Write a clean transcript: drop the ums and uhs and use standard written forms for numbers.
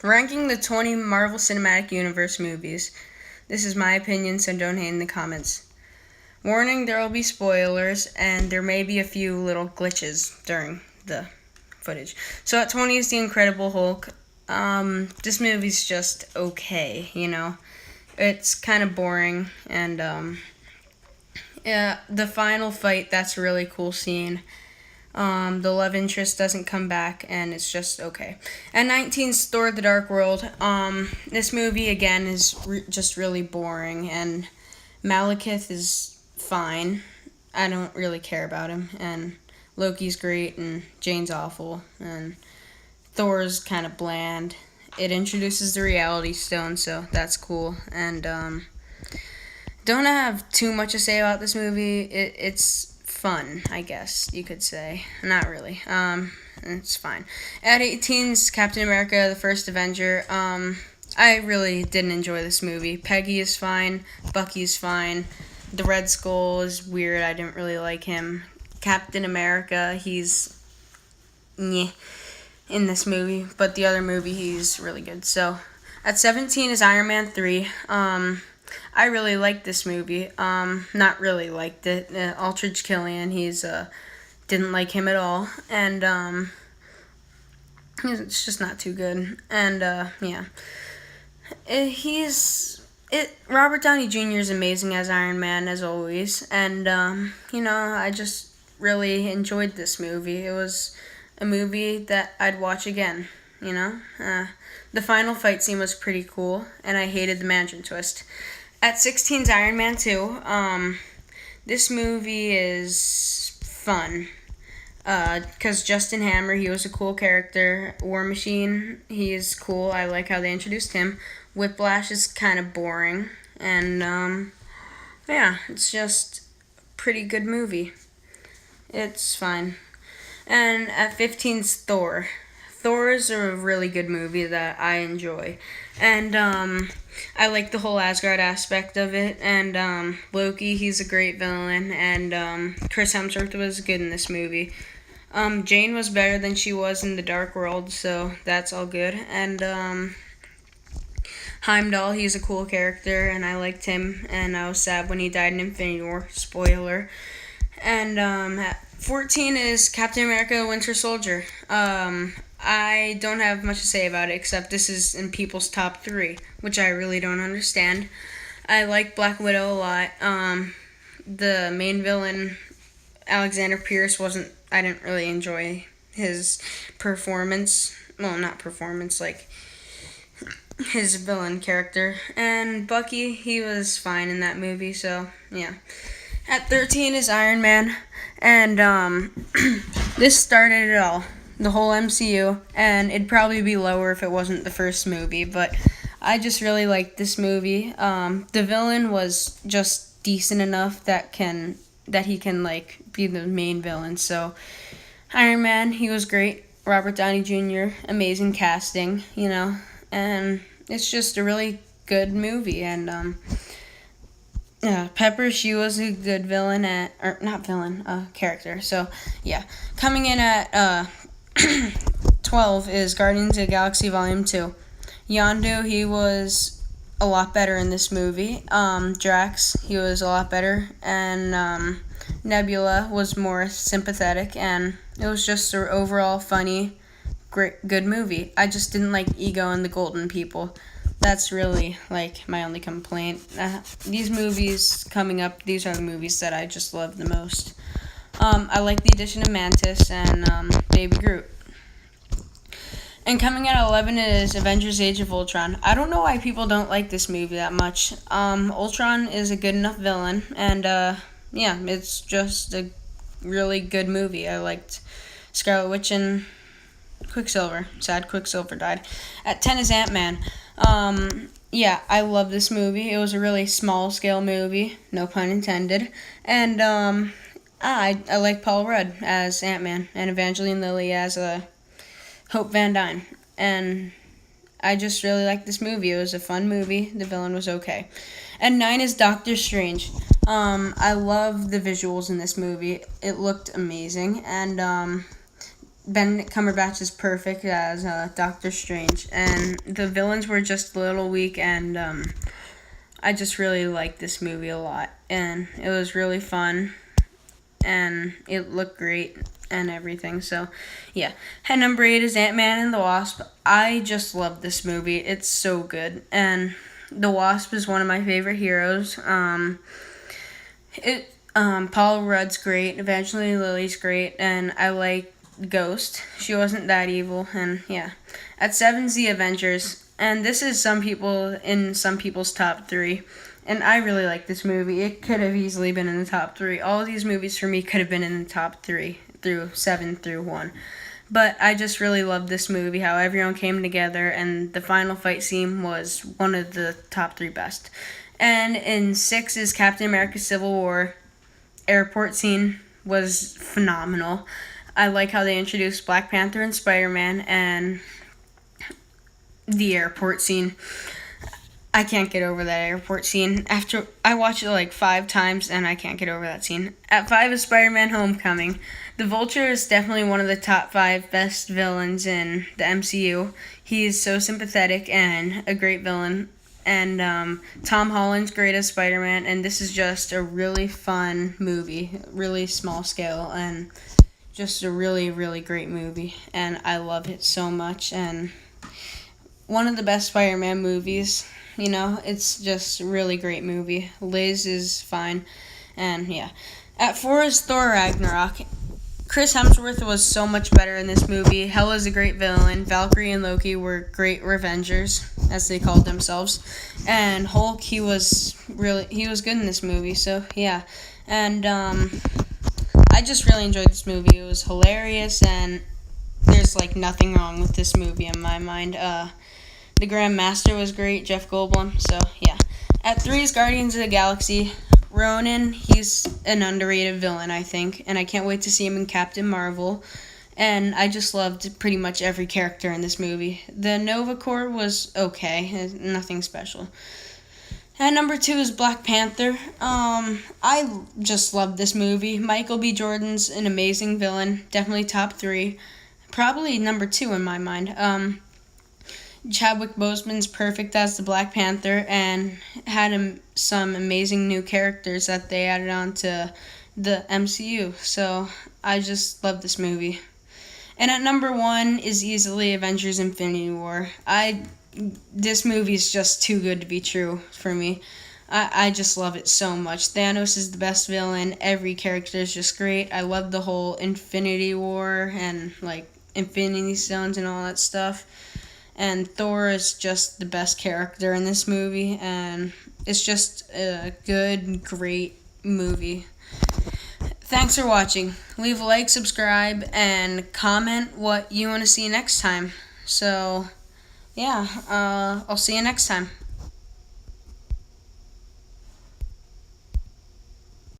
Ranking the 20 Marvel Cinematic Universe movies. This is my opinion, so don't hate in the comments. Warning, there will be spoilers, and there may be a few little glitches during the footage. So at 20 is The Incredible Hulk. This movie's just okay, you know. It's kind of boring, and yeah, the final fight, that's a really cool scene. The love interest doesn't come back, and it's just okay. At 19, Thor: The Dark World. This movie again is just really boring, and Malekith is fine. I don't really care about him, and Loki's great, and Jane's awful, and Thor's kind of bland. It introduces the Reality Stone, so that's cool, and don't have too much to say about this movie. It's fun, I guess you could say. Not really. It's fine. At 18's Captain America: The First Avenger. I really didn't enjoy this movie. Peggy is fine. Bucky's fine. The Red Skull is weird. I didn't really like him. Captain America, he's in this movie, but the other movie he's really good. So at 17 is Iron Man 3. I really liked this movie. Not really liked it. Aldrich Killian, didn't like him at all, and it's just not too good. And yeah, Robert Downey Jr. is amazing as Iron Man as always, and I just really enjoyed this movie. It was a movie that I'd watch again. The final fight scene was pretty cool, and I hated the mansion twist. At 16's Iron Man 2. This movie is fun. Because Justin Hammer, he was a cool character. War Machine, he is cool. I like how they introduced him. Whiplash is kind of boring. And, yeah, it's just a pretty good movie. It's fine. And at 15's Thor. Thor is a really good movie that I enjoy. And I like the whole Asgard aspect of it. And Loki, he's a great villain. And Chris Hemsworth was good in this movie. Jane was better than she was in The Dark World, so that's all good. And Heimdall, he's a cool character, and I liked him. And I was sad when he died in Infinity War. Spoiler. And at 14 is Captain America: Winter Soldier. I don't have much to say about it, except this is in people's top 3, which I really don't understand. I like Black Widow a lot. The main villain, Alexander Pierce, I didn't really enjoy his performance. Well, not performance, like his villain character. And Bucky, he was fine in that movie, so yeah. At 13 is Iron Man, and this started it all. The whole MCU, and it'd probably be lower if it wasn't the first movie, but I just really liked this movie. The villain was just decent enough that he can like be the main villain. So Iron Man, he was great. Robert Downey Jr., amazing casting, and it's just a really good movie. And yeah, Pepper, she was a good villain character. So yeah, coming in at 12 is Guardians of the Galaxy Volume 2. Yondu, he was a lot better in this movie. Drax, he was a lot better. And Nebula was more sympathetic. And it was just an overall funny, good movie. I just didn't like Ego and the Golden People. That's really, my only complaint. These movies coming up, these are the movies that I just love the most. I like the addition of Mantis and Baby Groot. And coming at 11 is Avengers: Age of Ultron. I don't know why people don't like this movie that much. Ultron is a good enough villain, and yeah, it's just a really good movie. I liked Scarlet Witch and Quicksilver. Sad Quicksilver died. At 10 is Ant-Man. Yeah, I love this movie. It was a really small-scale movie, no pun intended. And I like Paul Rudd as Ant-Man and Evangeline Lilly as Hope Van Dyne. And I just really liked this movie. It was a fun movie. The villain was okay. And 9 is Doctor Strange. I love the visuals in this movie. It looked amazing. And Benedict Cumberbatch is perfect as Doctor Strange, and the villains were just a little weak, and I just really liked this movie a lot, and it was really fun, and it looked great and everything. So, yeah. At number 8 is Ant-Man and the Wasp. I just love this movie. It's so good, and the Wasp is one of my favorite heroes. Paul Rudd's great, Evangeline Lilly's great, and I like Ghost. She wasn't that evil, and yeah. At 7's The Avengers, and this is some people's top 3. And I really like this movie. It could have easily been in the top 3. All of these movies for me could have been in the top 3 through 7 through 1. But I just really love this movie, how everyone came together, and the final fight scene was one of the top 3 best. And in 6 is Captain America Civil War. Airport scene was phenomenal. I like how they introduced Black Panther and Spider-Man, and the airport scene. I can't get over that airport scene. After I watched it like 5 times, and I can't get over that scene. At 5 is Spider-Man Homecoming. The Vulture is definitely one of the top 5 best villains in the MCU. He is so sympathetic and a great villain. And Tom Holland's great as Spider-Man, and this is just a really fun movie, really small scale, and just a really, really great movie. And I love it so much, and one of the best Spider-Man movies. You know, it's just a really great movie. Liz is fine, and yeah. At 4 is Thor Ragnarok. Chris Hemsworth was so much better in this movie. Hela's a great villain. Valkyrie and Loki were great revengers, as they called themselves. And Hulk, he was good in this movie. So yeah, and I just really enjoyed this movie. It was hilarious, and there's like nothing wrong with this movie in my mind. The Grand Master was great, Jeff Goldblum. So yeah. At 3 is Guardians of the Galaxy. Ronan, he's an underrated villain, I think, and I can't wait to see him in Captain Marvel. And I just loved pretty much every character in this movie. The Nova Corps was okay, nothing special. At number 2 is Black Panther. I just love this movie. Michael B. Jordan's an amazing villain, definitely top 3. Probably number 2 in my mind. Chadwick Boseman's perfect as the Black Panther, and had some amazing new characters that they added on to the MCU. So I just love this movie. And at number 1 is easily Avengers Infinity War. This movie is just too good to be true for me. I just love it so much. Thanos is the best villain. Every character is just great. I love the whole Infinity War and like Infinity Stones and all that stuff. And Thor is just the best character in this movie, and it's just a good, great movie. Thanks for watching. Leave a like, subscribe, and comment what you want to see next time. So, yeah, I'll see you next time.